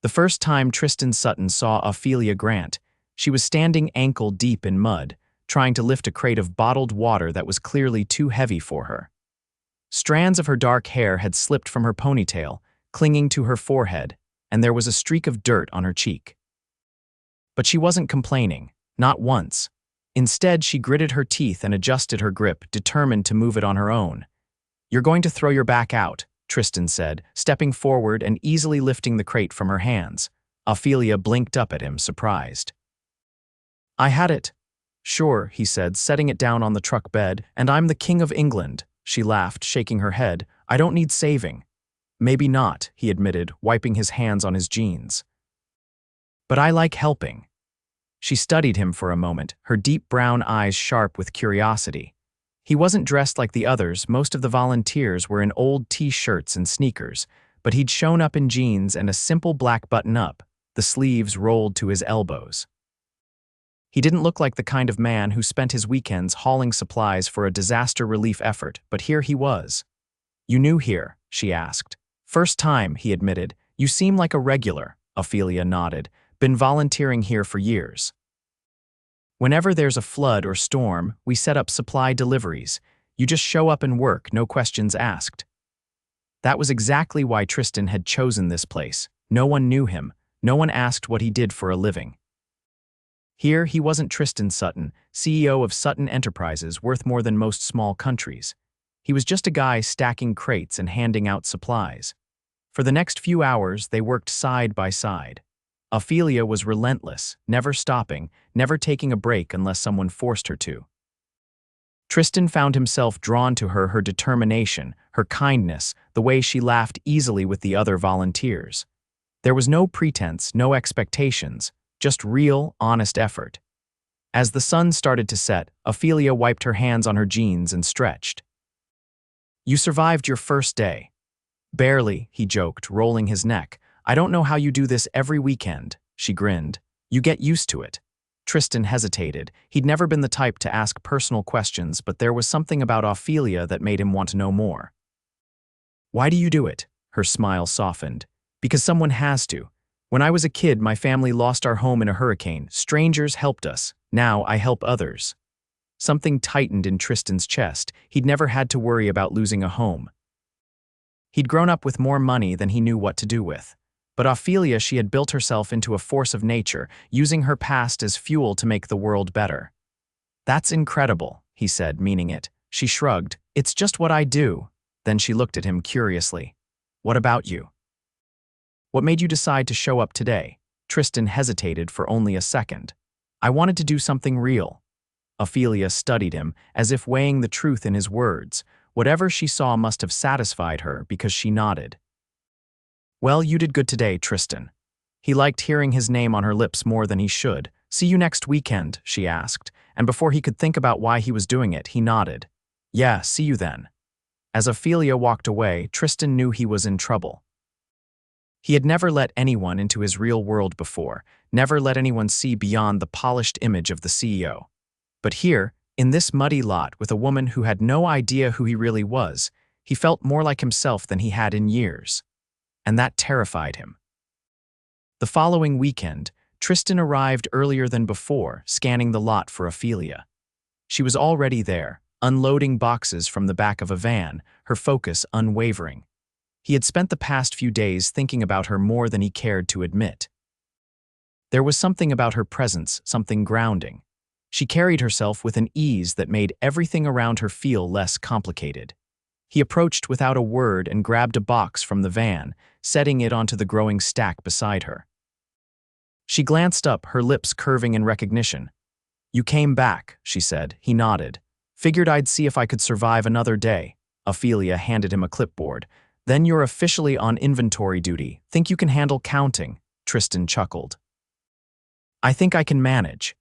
The first time Tristan Sutton saw Ophelia Grant, she was standing ankle-deep in mud, trying to lift a crate of bottled water that was clearly too heavy for her. Strands of her dark hair had slipped from her ponytail, clinging to her forehead, and there was a streak of dirt on her cheek. But she wasn't complaining, not once. Instead, she gritted her teeth and adjusted her grip, determined to move it on her own. "You're going to throw your back out," Tristan said, stepping forward and easily lifting the crate from her hands. Ophelia blinked up at him, surprised. "I had it." "Sure," he said, setting it down on the truck bed, "and I'm the King of England." She laughed, shaking her head. "I don't need saving." "Maybe not," he admitted, wiping his hands on his jeans. "But I like helping." She studied him for a moment, her deep brown eyes sharp with curiosity. He wasn't dressed like the others. Most of the volunteers were in old t-shirts and sneakers, but he'd shown up in jeans and a simple black button-up, the sleeves rolled to his elbows. He didn't look like the kind of man who spent his weekends hauling supplies for a disaster relief effort, but here he was. "You new here?" she asked. "First time," he admitted. "You seem like a regular." Ophelia nodded. "Been volunteering here for years. Whenever there's a flood or storm, we set up supply deliveries. You just show up and work, no questions asked." That was exactly why Tristan had chosen this place. No one knew him. No one asked what he did for a living. Here, he wasn't Tristan Sutton, CEO of Sutton Enterprises, worth more than most small countries. He was just a guy stacking crates and handing out supplies. For the next few hours, they worked side by side. Ophelia was relentless, never stopping, never taking a break unless someone forced her to. Tristan found himself drawn to her determination, her kindness, the way she laughed easily with the other volunteers. There was no pretense, no expectations, just real, honest effort. As the sun started to set, Ophelia wiped her hands on her jeans and stretched. "You survived your first day." "Barely," he joked, rolling his neck. "I don't know how you do this every weekend." She grinned. "You get used to it." Tristan hesitated. He'd never been the type to ask personal questions, but there was something about Ophelia that made him want to know more. "Why do you do it?" Her smile softened. "Because someone has to. When I was a kid, my family lost our home in a hurricane. Strangers helped us. Now I help others." Something tightened in Tristan's chest. He'd never had to worry about losing a home. He'd grown up with more money than he knew what to do with. But Ophelia, she had built herself into a force of nature, using her past as fuel to make the world better. "That's incredible," he said, meaning it. She shrugged. "It's just what I do." Then she looked at him curiously. "What about you? What made you decide to show up today?" Tristan hesitated for only a second. "I wanted to do something real." Ophelia studied him, as if weighing the truth in his words. Whatever she saw must have satisfied her, because she nodded. "Well, you did good today, Tristan." He liked hearing his name on her lips more than he should. "See you next weekend?" she asked, and before he could think about why he was doing it, he nodded. "Yeah, see you then." As Ophelia walked away, Tristan knew he was in trouble. He had never let anyone into his real world before, never let anyone see beyond the polished image of the CEO. But here, in this muddy lot with a woman who had no idea who he really was, he felt more like himself than he had in years. And that terrified him. The following weekend, Tristan arrived earlier than before, scanning the lot for Ophelia. She was already there, unloading boxes from the back of a van, her focus unwavering. He had spent the past few days thinking about her more than he cared to admit. There was something about her presence, something grounding. She carried herself with an ease that made everything around her feel less complicated. He approached without a word and grabbed a box from the van, setting it onto the growing stack beside her. She glanced up, her lips curving in recognition. "You came back," she said. He nodded. "Figured I'd see if I could survive another day." Ophelia handed him a clipboard. "Then you're officially on inventory duty. Think you can handle counting?" Tristan chuckled. "I think I can manage."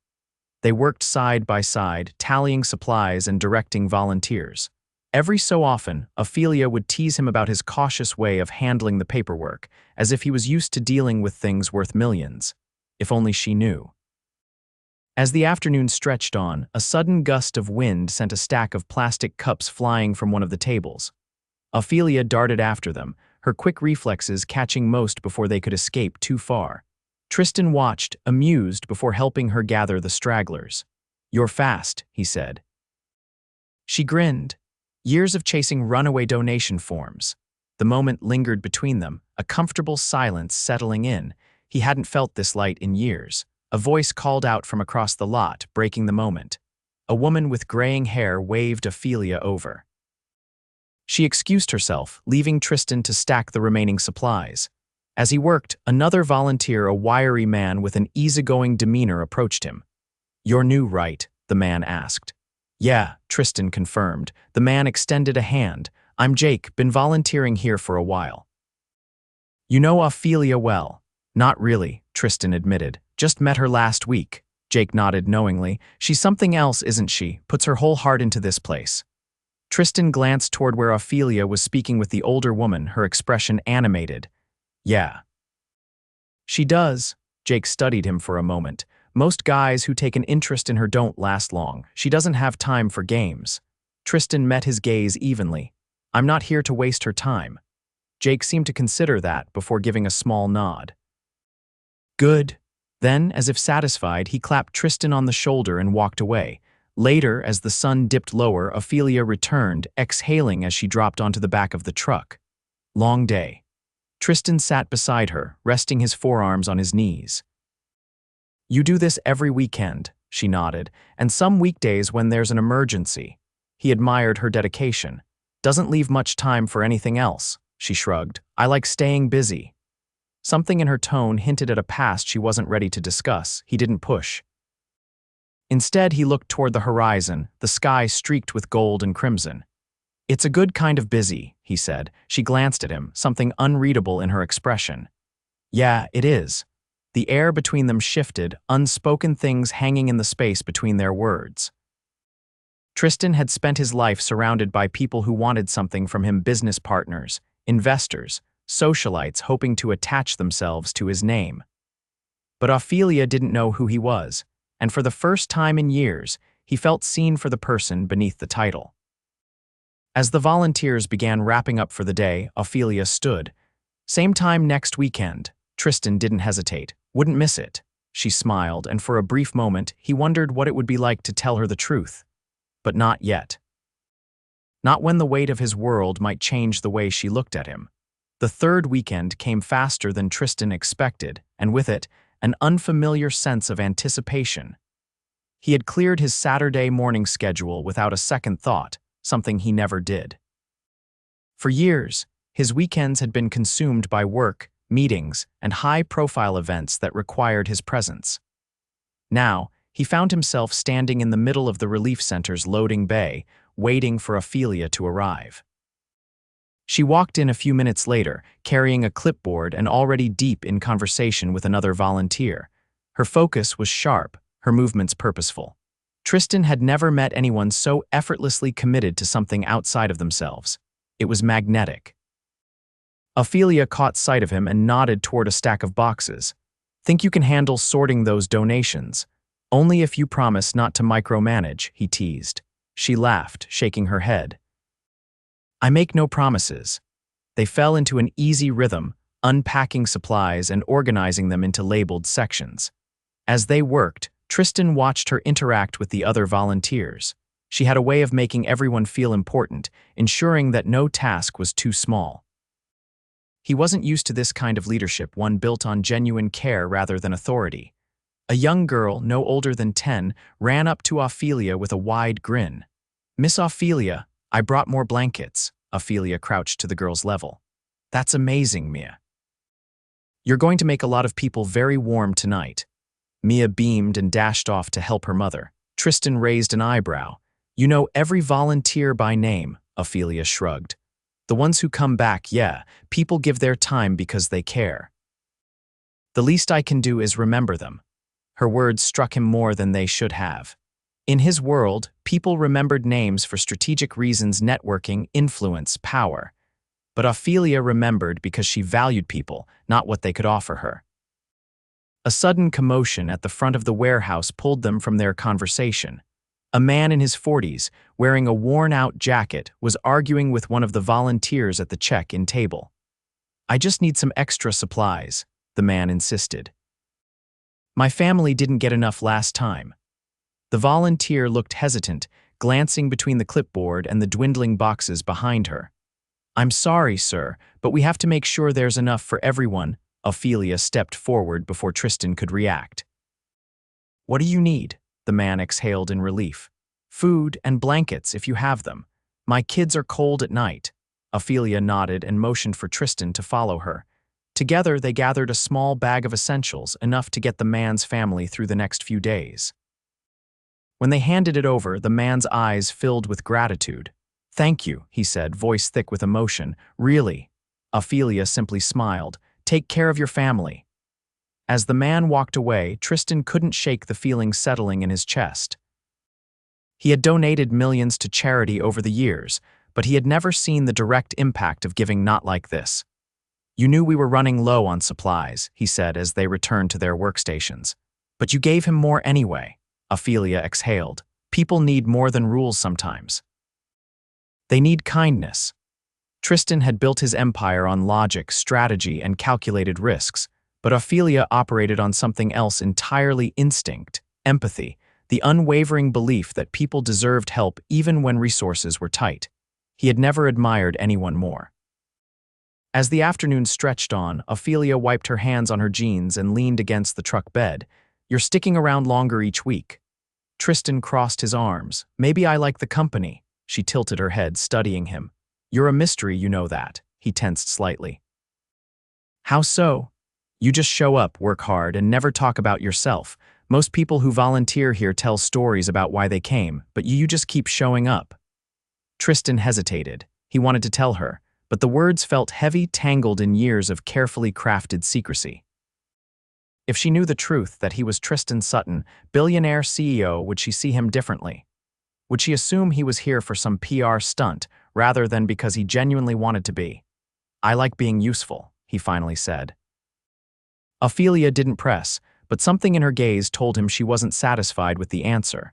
They worked side by side, tallying supplies and directing volunteers. Every so often, Ophelia would tease him about his cautious way of handling the paperwork, as if he was used to dealing with things worth millions. If only she knew. As the afternoon stretched on, a sudden gust of wind sent a stack of plastic cups flying from one of the tables. Ophelia darted after them, her quick reflexes catching most before they could escape too far. Tristan watched, amused, before helping her gather the stragglers. "You're fast," he said. She grinned. Years of chasing runaway donation forms. The moment lingered between them, a comfortable silence settling in. He hadn't felt this light in years. A voice called out from across the lot, breaking the moment. A woman with graying hair waved Ophelia over. She excused herself, leaving Tristan to stack the remaining supplies. As he worked, another volunteer, a wiry man with an easygoing demeanor, approached him. "You're new, right?" the man asked. "Yeah," Tristan confirmed. The man extended a hand. "I'm Jake, been volunteering here for a while." "You know Ophelia well?" "Not really," Tristan admitted. "Just met her last week." Jake nodded knowingly. "She's something else, isn't she? Puts her whole heart into this place." Tristan glanced toward where Ophelia was speaking with the older woman, her expression animated. "Yeah." "She does." Jake studied him for a moment. "Most guys who take an interest in her don't last long. She doesn't have time for games." Tristan met his gaze evenly. "I'm not here to waste her time." Jake seemed to consider that before giving a small nod. "Good." Then, as if satisfied, he clapped Tristan on the shoulder and walked away. Later, as the sun dipped lower, Ophelia returned, exhaling as she dropped onto the back of the truck. Long day. Tristan sat beside her, resting his forearms on his knees. "You do this every weekend," she nodded, "and some weekdays when there's an emergency." He admired her dedication. "Doesn't leave much time for anything else," she shrugged. "I like staying busy." Something in her tone hinted at a past she wasn't ready to discuss. He didn't push. Instead, he looked toward the horizon, the sky streaked with gold and crimson. "It's a good kind of busy," he said. She glanced at him, something unreadable in her expression. "Yeah, it is." The air between them shifted, unspoken things hanging in the space between their words. Tristan had spent his life surrounded by people who wanted something from him: business partners, investors, socialites hoping to attach themselves to his name. But Ophelia didn't know who he was, and for the first time in years, he felt seen for the person beneath the title. As the volunteers began wrapping up for the day, Ophelia stood. "Same time next weekend." Tristan didn't hesitate. "Wouldn't miss it." She smiled, and for a brief moment, he wondered what it would be like to tell her the truth. But not yet. Not when the weight of his world might change the way she looked at him. The third weekend came faster than Tristan expected, and with it, an unfamiliar sense of anticipation. He had cleared his Saturday morning schedule without a second thought, something he never did. For years, his weekends had been consumed by work, meetings, and high-profile events that required his presence. Now, he found himself standing in the middle of the relief center's loading bay, waiting for Ophelia to arrive. She walked in a few minutes later, carrying a clipboard and already deep in conversation with another volunteer. Her focus was sharp, her movements purposeful. Tristan had never met anyone so effortlessly committed to something outside of themselves. It was magnetic. Ophelia caught sight of him and nodded toward a stack of boxes. "Think you can handle sorting those donations?" "Only if you promise not to micromanage," he teased. She laughed, shaking her head. "I make no promises." They fell into an easy rhythm, unpacking supplies and organizing them into labeled sections. As they worked, Tristan watched her interact with the other volunteers. She had a way of making everyone feel important, ensuring that no task was too small. He wasn't used to this kind of leadership, one built on genuine care rather than authority. A young girl, no older than 10, ran up to Ophelia with a wide grin. "Miss Ophelia, I brought more blankets." Ophelia crouched to the girl's level. "That's amazing, Mia. You're going to make a lot of people very warm tonight." Mia beamed and dashed off to help her mother. Tristan raised an eyebrow. "You know every volunteer by name," Ophelia shrugged. "The ones who come back, yeah, people give their time because they care. The least I can do is remember them." Her words struck him more than they should have. In his world, people remembered names for strategic reasons: networking, influence, power. But Ophelia remembered because she valued people, not what they could offer her. A sudden commotion at the front of the warehouse pulled them from their conversation. A man in his 40s, wearing a worn-out jacket, was arguing with one of the volunteers at the check-in table. I just need some extra supplies, the man insisted. My family didn't get enough last time. The volunteer looked hesitant, glancing between the clipboard and the dwindling boxes behind her. I'm sorry, sir, but we have to make sure there's enough for everyone. Ophelia stepped forward before Tristan could react. What do you need? The man exhaled in relief. Food and blankets if you have them. My kids are cold at night. Ophelia nodded and motioned for Tristan to follow her. Together they gathered a small bag of essentials, enough to get the man's family through the next few days. When they handed it over, the man's eyes filled with gratitude. Thank you, he said, voice thick with emotion. Really? Ophelia simply smiled. Take care of your family. As the man walked away, Tristan couldn't shake the feeling settling in his chest. He had donated millions to charity over the years, but he had never seen the direct impact of giving not like this. You knew we were running low on supplies, he said as they returned to their workstations. But you gave him more anyway. Ophelia exhaled. People need more than rules sometimes. They need kindness. Tristan had built his empire on logic, strategy, and calculated risks, but Ophelia operated on something else entirely: instinct, empathy, the unwavering belief that people deserved help even when resources were tight. He had never admired anyone more. As the afternoon stretched on, Ophelia wiped her hands on her jeans and leaned against the truck bed. You're sticking around longer each week. Tristan crossed his arms. Maybe I like the company. She tilted her head, studying him. You're a mystery, you know that. He tensed slightly. How so? You just show up, work hard, and never talk about yourself. Most people who volunteer here tell stories about why they came, but you just keep showing up. Tristan hesitated. He wanted to tell her, but the words felt heavy, tangled in years of carefully crafted secrecy. If she knew the truth, that he was Tristan Sutton, billionaire CEO, would she see him differently? Would she assume he was here for some PR stunt, rather than because he genuinely wanted to be? I like being useful, he finally said. Ophelia didn't press, but something in her gaze told him she wasn't satisfied with the answer.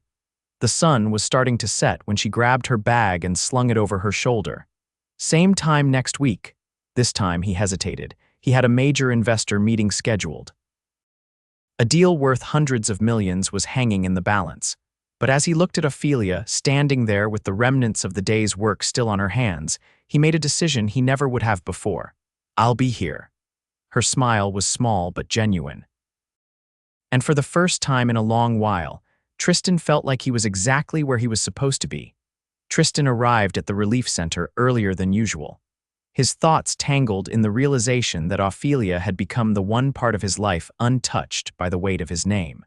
The sun was starting to set when she grabbed her bag and slung it over her shoulder. Same time next week. This time he hesitated. He had a major investor meeting scheduled. A deal worth hundreds of millions was hanging in the balance. But as he looked at Ophelia, standing there with the remnants of the day's work still on her hands, he made a decision he never would have before. I'll be here. Her smile was small but genuine. And for the first time in a long while, Tristan felt like he was exactly where he was supposed to be. Tristan arrived at the relief center earlier than usual. His thoughts tangled in the realization that Ophelia had become the one part of his life untouched by the weight of his name.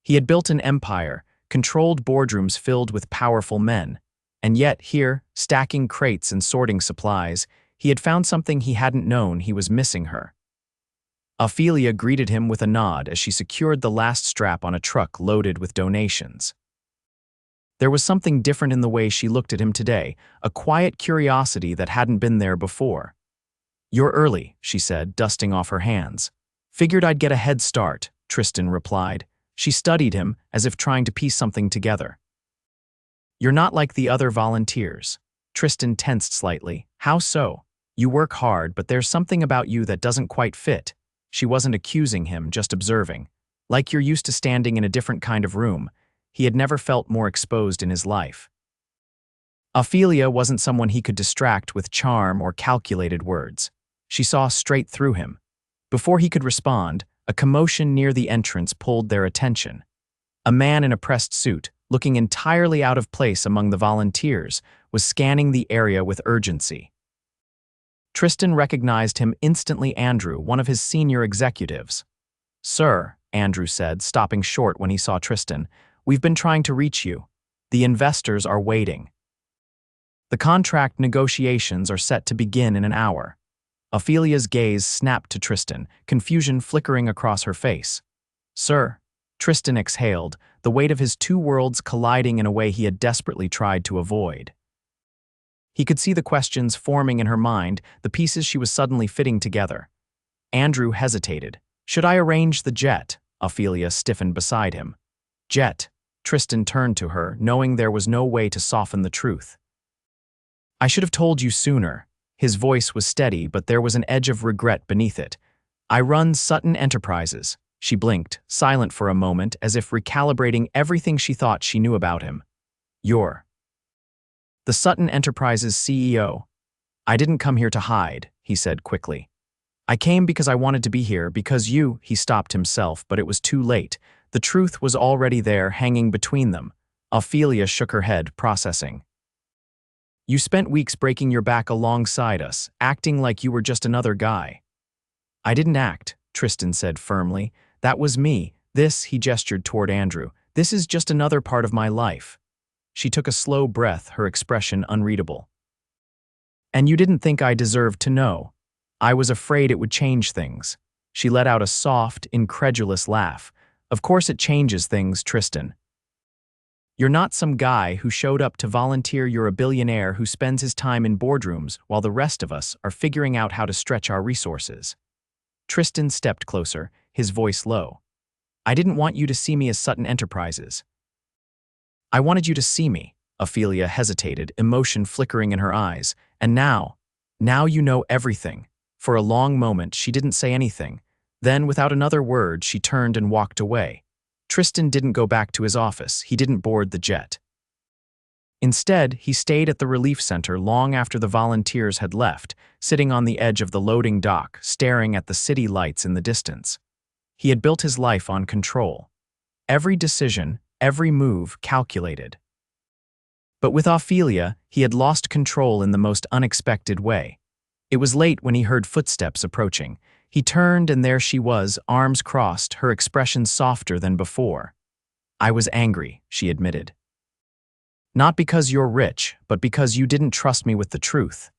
He had built an empire, controlled boardrooms filled with powerful men, and yet here, stacking crates and sorting supplies, he had found something he hadn't known: he was missing her. Ophelia greeted him with a nod as she secured the last strap on a truck loaded with donations. There was something different in the way she looked at him today, a quiet curiosity that hadn't been there before. You're early, she said, dusting off her hands. Figured I'd get a head start, Tristan replied. She studied him, as if trying to piece something together. You're not like the other volunteers. Tristan tensed slightly. How so? You work hard, but there's something about you that doesn't quite fit. She wasn't accusing him, just observing. Like you're used to standing in a different kind of room. He had never felt more exposed in his life. Ophelia wasn't someone he could distract with charm or calculated words. She saw straight through him. Before he could respond, a commotion near the entrance pulled their attention. A man in a pressed suit, looking entirely out of place among the volunteers, was scanning the area with urgency. Tristan recognized him instantly. Andrew, one of his senior executives. Sir, Andrew said, stopping short when he saw Tristan, we've been trying to reach you. The investors are waiting. The contract negotiations are set to begin in an hour. Ophelia's gaze snapped to Tristan, confusion flickering across her face. Sir, Tristan exhaled, the weight of his two worlds colliding in a way he had desperately tried to avoid. He could see the questions forming in her mind, the pieces she was suddenly fitting together. Andrew hesitated. Should I arrange the jet? Ophelia stiffened beside him. Jet. Tristan turned to her, knowing there was no way to soften the truth. I should have told you sooner. His voice was steady, but there was an edge of regret beneath it. "I run Sutton Enterprises." She blinked, silent for a moment, as if recalibrating everything she thought she knew about him. "You're the Sutton Enterprises CEO." "I didn't come here to hide," he said quickly. "I came because I wanted to be here, because you—" He stopped himself, but it was too late. The truth was already there, hanging between them. Ophelia shook her head, processing. "You spent weeks breaking your back alongside us, acting like you were just another guy." "I didn't act," Tristan said firmly. "That was me. This," he gestured toward Andrew, "this is just another part of my life." She took a slow breath, her expression unreadable. "And you didn't think I deserved to know. I was afraid it would change things." She let out a soft, incredulous laugh. "Of course it changes things, Tristan. You're not some guy who showed up to volunteer. You're a billionaire who spends his time in boardrooms while the rest of us are figuring out how to stretch our resources." Tristan stepped closer, his voice low. "I didn't want you to see me as Sutton Enterprises. I wanted you to see me." Ophelia hesitated, emotion flickering in her eyes. "And now you know everything." For a long moment, she didn't say anything. Then, without another word, she turned and walked away. Tristan didn't go back to his office. He didn't board the jet. Instead, he stayed at the relief center long after the volunteers had left, sitting on the edge of the loading dock, staring at the city lights in the distance. He had built his life on control. Every decision, every move calculated. But with Ophelia, he had lost control in the most unexpected way. It was late when he heard footsteps approaching. He turned, and there she was, arms crossed, her expression softer than before. "I was angry," she admitted. "Not because you're rich, but because you didn't trust me with the truth."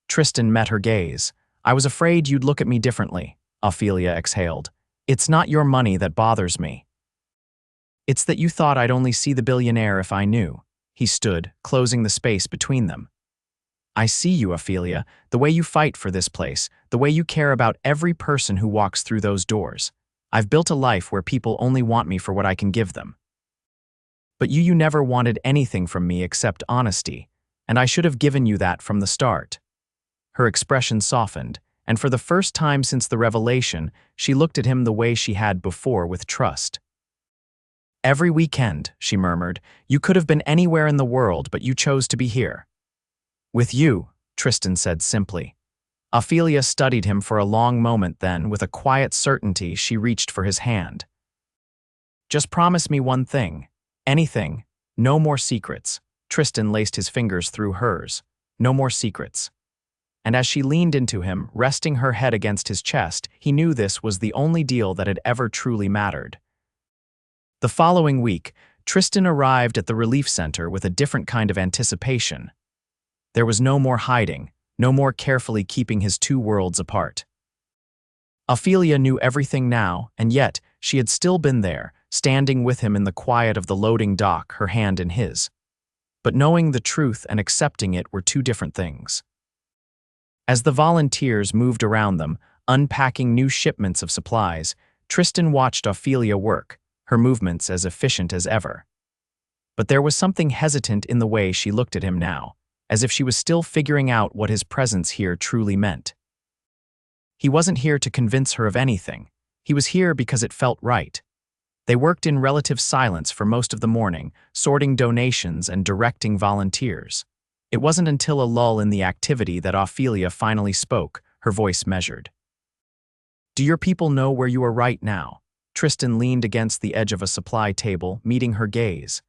Tristan met her gaze. "I was afraid you'd look at me differently," Ophelia exhaled. "It's not your money that bothers me. It's that you thought I'd only see the billionaire if I knew." He stood, closing the space between them. "I see you, Ophelia, the way you fight for this place, the way you care about every person who walks through those doors. I've built a life where people only want me for what I can give them. But you never wanted anything from me except honesty, and I should have given you that from the start." Her expression softened, and for the first time since the revelation, she looked at him the way she had before, with trust. "Every weekend," she murmured, "you could have been anywhere in the world, but you chose to be here." "With you," Tristan said simply. Ophelia studied him for a long moment, then, with a quiet certainty, she reached for his hand. "Just promise me one thing. Anything. No more secrets." Tristan laced his fingers through hers. "No more secrets." And as she leaned into him, resting her head against his chest, he knew this was the only deal that had ever truly mattered. The following week, Tristan arrived at the relief center with a different kind of anticipation. There was no more hiding, no more carefully keeping his two worlds apart. Ophelia knew everything now, and yet she had still been there, standing with him in the quiet of the loading dock, her hand in his. But knowing the truth and accepting it were two different things. As the volunteers moved around them, unpacking new shipments of supplies, Tristan watched Ophelia work, her movements as efficient as ever. But there was something hesitant in the way she looked at him now, as if she was still figuring out what his presence here truly meant. He wasn't here to convince her of anything. He was here because it felt right. They worked in relative silence for most of the morning, sorting donations and directing volunteers. It wasn't until a lull in the activity that Ophelia finally spoke, her voice measured. "Do your people know where you are right now?" Tristan leaned against the edge of a supply table, meeting her gaze.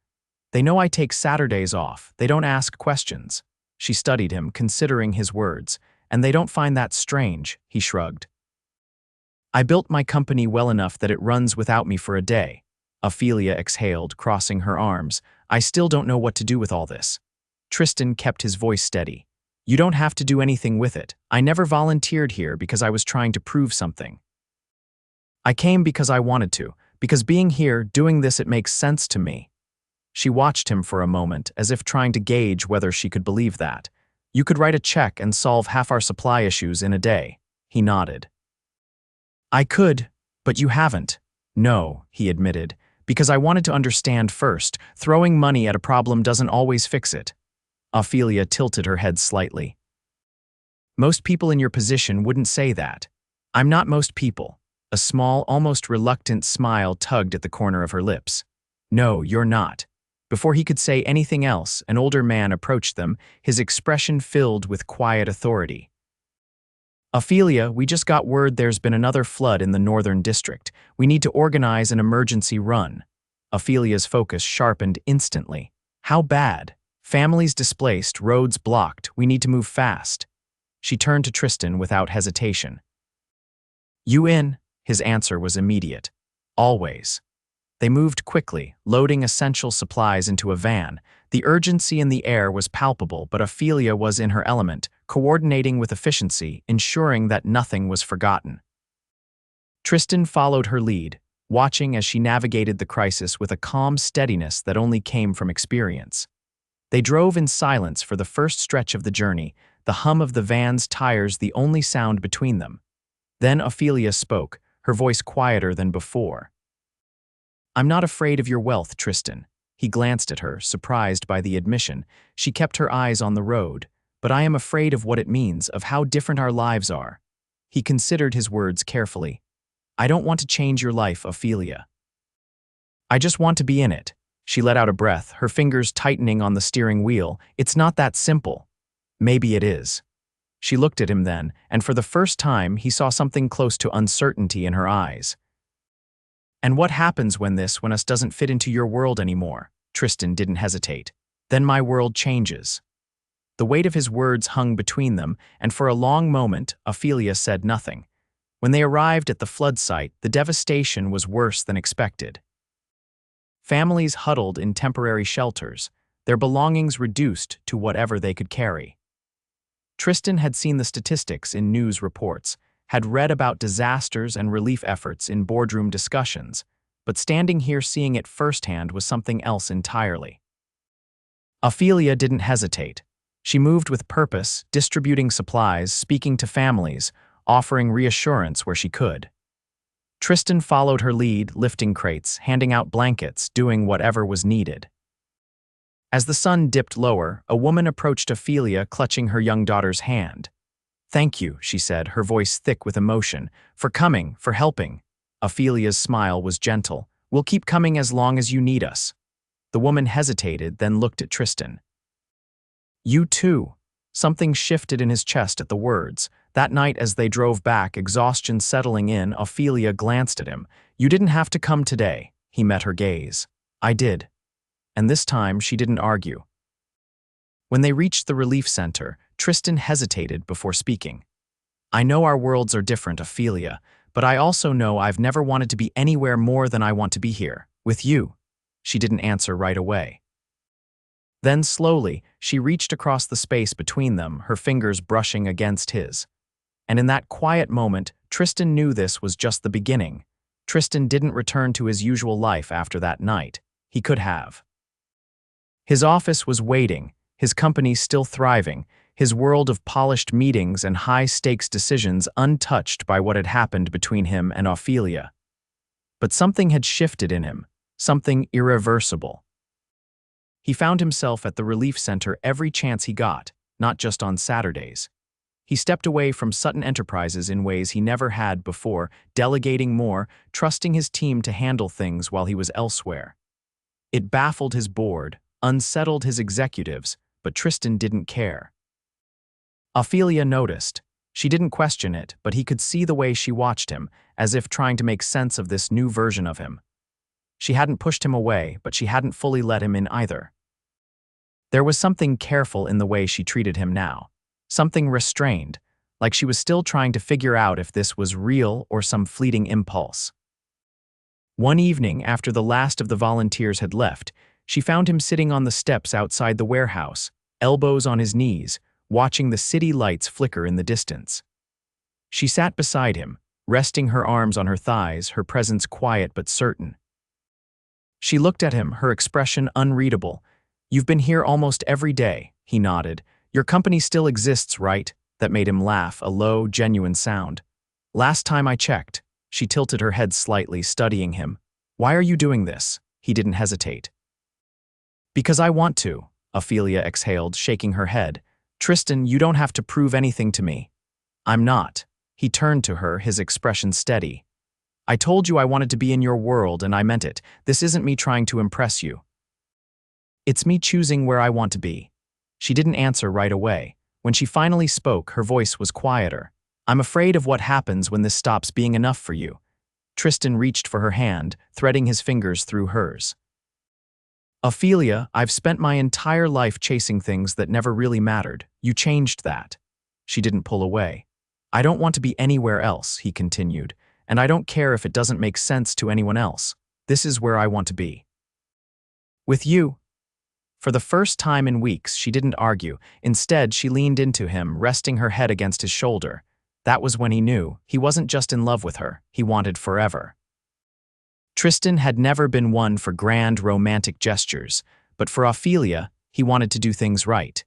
"They know I take Saturdays off. They don't ask questions." She studied him, considering his words. "And they don't find that strange," he shrugged. "I built my company well enough that it runs without me for a day." Ophelia exhaled, crossing her arms. "I still don't know what to do with all this." Tristan kept his voice steady. "You don't have to do anything with it. I never volunteered here because I was trying to prove something. I came because I wanted to, because being here, doing this, it makes sense to me." She watched him for a moment, as if trying to gauge whether she could believe that. "You could write a check and solve half our supply issues in a day." He nodded. "I could, but you haven't." "No," he admitted, "because I wanted to understand first. Throwing money at a problem doesn't always fix it." Ophelia tilted her head slightly. Most people in your position wouldn't say that. I'm not most people. A small, almost reluctant smile tugged at the corner of her lips. No, you're not. Before he could say anything else, an older man approached them, his expression filled with quiet authority. Ophelia, we just got word there's been another flood in the northern district. We need to organize an emergency run. Ophelia's focus sharpened instantly. How bad? Families displaced, roads blocked. We need to move fast. She turned to Tristan without hesitation. You in? His answer was immediate. Always. They moved quickly, loading essential supplies into a van. The urgency in the air was palpable, but Ophelia was in her element, coordinating with efficiency, ensuring that nothing was forgotten. Tristan followed her lead, watching as she navigated the crisis with a calm steadiness that only came from experience. They drove in silence for the first stretch of the journey, the hum of the van's tires the only sound between them. Then Ophelia spoke, her voice quieter than before. I'm not afraid of your wealth, Tristan. He glanced at her, surprised by the admission. She kept her eyes on the road. But I am afraid of what it means, of how different our lives are. He considered his words carefully. I don't want to change your life, Ophelia. I just want to be in it. She let out a breath, her fingers tightening on the steering wheel. It's not that simple. Maybe it is. She looked at him then, and for the first time he saw something close to uncertainty in her eyes. And what happens when us doesn't fit into your world anymore? Tristan didn't hesitate. Then my world changes. The weight of his words hung between them, and for a long moment, Ophelia said nothing. When they arrived at the flood site, the devastation was worse than expected. Families huddled in temporary shelters, their belongings reduced to whatever they could carry. Tristan had seen the statistics in news reports, had read about disasters and relief efforts in boardroom discussions, but standing here seeing it firsthand was something else entirely. Ophelia didn't hesitate. She moved with purpose, distributing supplies, speaking to families, offering reassurance where she could. Tristan followed her lead, lifting crates, handing out blankets, doing whatever was needed. As the sun dipped lower, a woman approached Ophelia, clutching her young daughter's hand. Thank you, she said, her voice thick with emotion, for coming, for helping. Ophelia's smile was gentle. We'll keep coming as long as you need us. The woman hesitated, then looked at Tristan. You too. Something shifted in his chest at the words. That night as they drove back, exhaustion settling in, Ophelia glanced at him. You didn't have to come today. He met her gaze. I did. And this time she didn't argue. When they reached the relief center, Tristan hesitated before speaking. I know our worlds are different, Ophelia, but I also know I've never wanted to be anywhere more than I want to be here, with you. She didn't answer right away. Then slowly, she reached across the space between them, her fingers brushing against his. And in that quiet moment, Tristan knew this was just the beginning. Tristan didn't return to his usual life after that night. He could have. His office was waiting, his company still thriving, his world of polished meetings and high-stakes decisions untouched by what had happened between him and Ophelia. But something had shifted in him, something irreversible. He found himself at the relief center every chance he got, not just on Saturdays. He stepped away from Sutton Enterprises in ways he never had before, delegating more, trusting his team to handle things while he was elsewhere. It baffled his board, unsettled his executives, but Tristan didn't care. Ophelia noticed. She didn't question it, but he could see the way she watched him, as if trying to make sense of this new version of him. She hadn't pushed him away, but she hadn't fully let him in either. There was something careful in the way she treated him now, something restrained, like she was still trying to figure out if this was real or some fleeting impulse. One evening, after the last of the volunteers had left, she found him sitting on the steps outside the warehouse, elbows on his knees, watching the city lights flicker in the distance. She sat beside him, resting her arms on her thighs, her presence quiet but certain. She looked at him, her expression unreadable. You've been here almost every day, he nodded. Your company still exists, right? That made him laugh, a low, genuine sound. Last time I checked. She tilted her head slightly, studying him. Why are you doing this? He didn't hesitate. Because I want to, Ophelia exhaled, shaking her head. Tristan, you don't have to prove anything to me. I'm not. He turned to her, his expression steady. I told you I wanted to be in your world, and I meant it. This isn't me trying to impress you. It's me choosing where I want to be. She didn't answer right away. When she finally spoke, her voice was quieter. I'm afraid of what happens when this stops being enough for you. Tristan reached for her hand, threading his fingers through hers. Ophelia, I've spent my entire life chasing things that never really mattered. You changed that. She didn't pull away. I don't want to be anywhere else, he continued, and I don't care if it doesn't make sense to anyone else. This is where I want to be. With you. For the first time in weeks, she didn't argue. Instead, she leaned into him, resting her head against his shoulder. That was when he knew he wasn't just in love with her, he wanted forever. Tristan had never been one for grand romantic gestures, but for Ophelia, he wanted to do things right.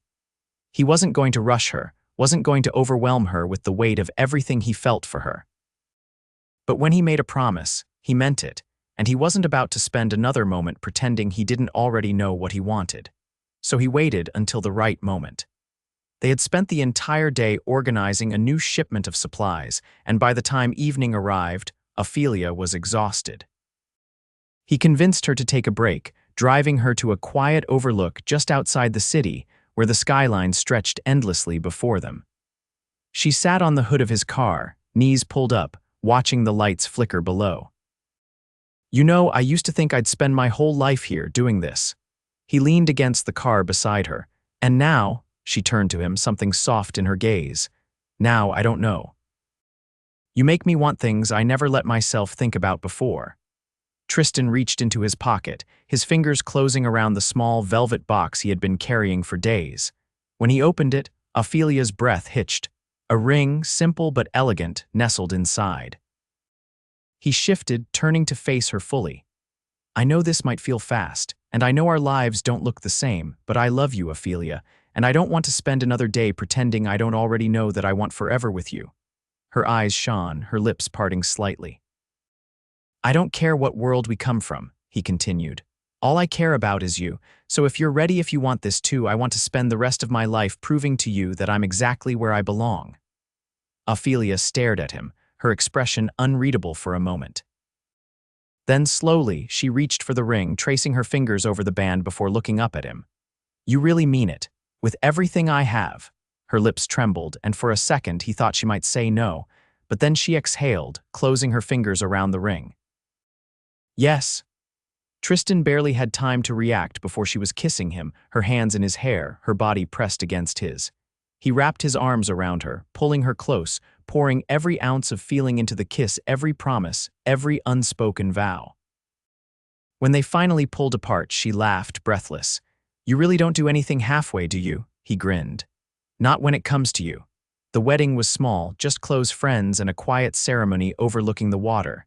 He wasn't going to rush her, wasn't going to overwhelm her with the weight of everything he felt for her. But when he made a promise, he meant it, and he wasn't about to spend another moment pretending he didn't already know what he wanted. So he waited until the right moment. They had spent the entire day organizing a new shipment of supplies, and by the time evening arrived, Ophelia was exhausted. He convinced her to take a break, driving her to a quiet overlook just outside the city, where the skyline stretched endlessly before them. She sat on the hood of his car, knees pulled up, watching the lights flicker below. You know, I used to think I'd spend my whole life here doing this. He leaned against the car beside her, and now, she turned to him, something soft in her gaze. Now I don't know. You make me want things I never let myself think about before. Tristan reached into his pocket, his fingers closing around the small velvet box he had been carrying for days. When he opened it, Ophelia's breath hitched. A ring, simple but elegant, nestled inside. He shifted, turning to face her fully. I know this might feel fast, and I know our lives don't look the same, but I love you, Ophelia, and I don't want to spend another day pretending I don't already know that I want forever with you. Her eyes shone, her lips parting slightly. I don't care what world we come from, he continued. All I care about is you, so if you're ready, if you want this too, I want to spend the rest of my life proving to you that I'm exactly where I belong. Ophelia stared at him, her expression unreadable for a moment. Then slowly, she reached for the ring, tracing her fingers over the band before looking up at him. You really mean it, with everything I have. Her lips trembled, and for a second he thought she might say no, but then she exhaled, closing her fingers around the ring. Yes. Tristan barely had time to react before she was kissing him, her hands in his hair, her body pressed against his. He wrapped his arms around her, pulling her close, pouring every ounce of feeling into the kiss, every promise, every unspoken vow. When they finally pulled apart, she laughed, breathless. You really don't do anything halfway, do you? He grinned. Not when it comes to you. The wedding was small, just close friends and a quiet ceremony overlooking the water.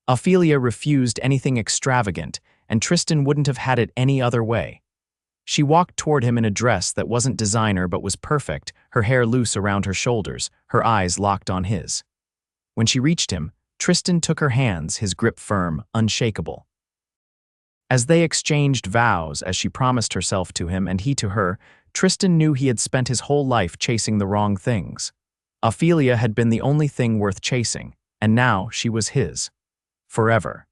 Ophelia refused anything extravagant, and Tristan wouldn't have had it any other way. She walked toward him in a dress that wasn't designer but was perfect, her hair loose around her shoulders, her eyes locked on his. When she reached him, Tristan took her hands, his grip firm, unshakable. As they exchanged vows, as she promised herself to him and he to her, Tristan knew he had spent his whole life chasing the wrong things. Ophelia had been the only thing worth chasing, and now she was his. Forever.